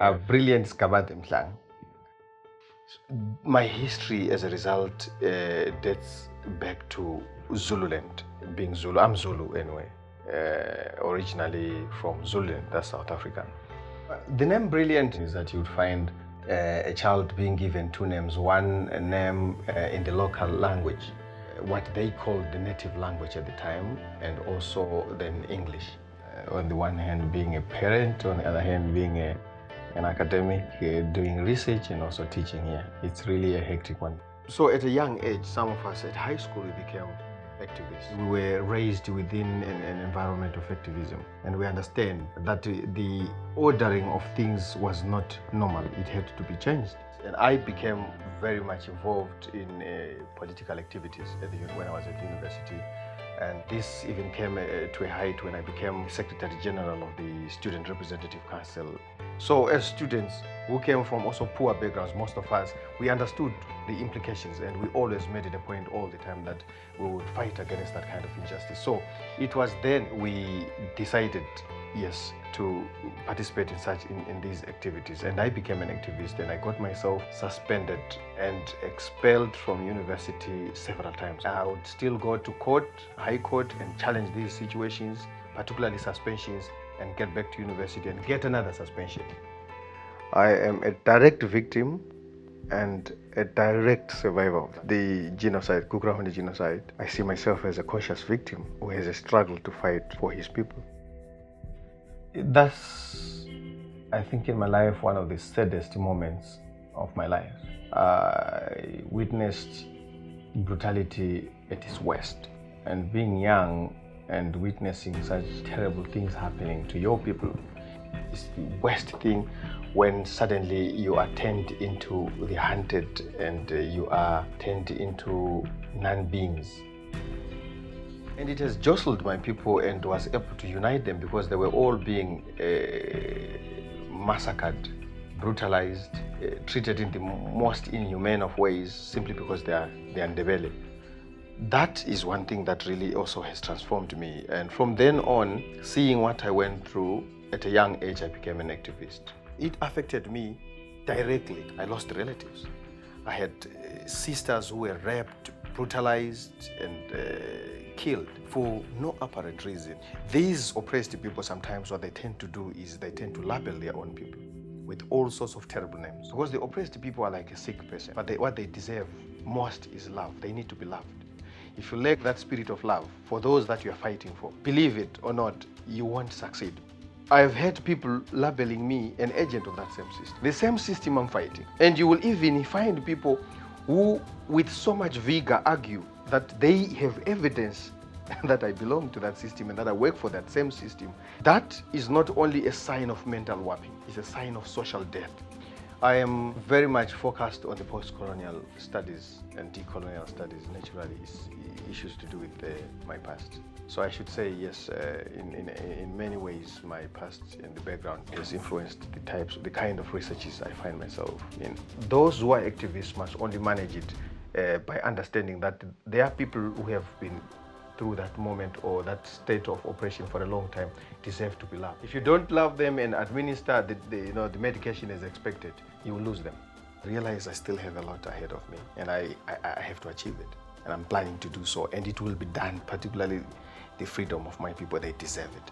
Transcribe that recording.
A brilliant Skabate Mhlanga. My history, as a result, dates back to Zululand, being Zulu. I'm Zulu anyway, originally from Zululand, that's South Africa. The name Brilliant is that you'd find a child being given two names, one name in the local language, what they called the native language at the time, and also then English. On the one hand being a parent, on the other hand being an academic, doing research and also teaching here. It's really a hectic one. So at a young age, some of us at high school, we became activists. We were raised within an environment of activism, and we understand that the ordering of things was not normal. It had to be changed. And I became very much involved in political activities when I was at university. And this even came to a height when I became Secretary General of the Student Representative Council. So as students who came from also poor backgrounds, most of us, we understood the implications, and we always made it a point all the time that we would fight against that kind of injustice. So it was then we decided, yes, to participate in these activities. And I became an activist, and I got myself suspended and expelled from university several times. I would still go to court, high court, and challenge these situations, particularly suspensions, and get back to university and get another suspension. I am a direct victim and a direct survivor of the genocide, Kukrahonde genocide. I see myself as a conscious victim who has a struggle to fight for his people. That's, I think, in my life, one of the saddest moments of my life. I witnessed brutality at its worst, and being young and witnessing such terrible things happening to your people is the worst thing, when suddenly you are turned into the hunted and you are turned into non-beings. And it has jostled my people and was able to unite them, because they were all being massacred, brutalized, treated in the most inhumane of ways, simply because they are Ndebele. That is one thing that really also has transformed me. And from then on, seeing what I went through at a young age, I became an activist. It affected me directly. I lost relatives. I had sisters who were raped, brutalized, and killed for no apparent reason. These oppressed people, sometimes what they tend to do is they tend to label their own people with all sorts of terrible names. Because the oppressed people are like a sick person, but what they deserve most is love. They need to be loved. If you lack that spirit of love for those that you are fighting for, believe it or not, you won't succeed. I've had people labeling me an agent of that same system, the same system I'm fighting. And you will even find people who, with so much vigor, argue that they have evidence that I belong to that system and that I work for that same system. That is not only a sign of mental warping, it's a sign of social death. I am very much focused on the post-colonial studies and decolonial studies, naturally, issues to do with my past. So I should say, yes, in many ways, my past and the background has influenced the kind of researches I find myself in. Those who are activists must only manage it by understanding that there are people who have been through that moment or that state of oppression for a long time, deserve to be loved. If you don't love them and administer the medication as expected, you will lose them. Realize I still have a lot ahead of me, and I have to achieve it. And I'm planning to do so, and it will be done, particularly the freedom of my people. They deserve it.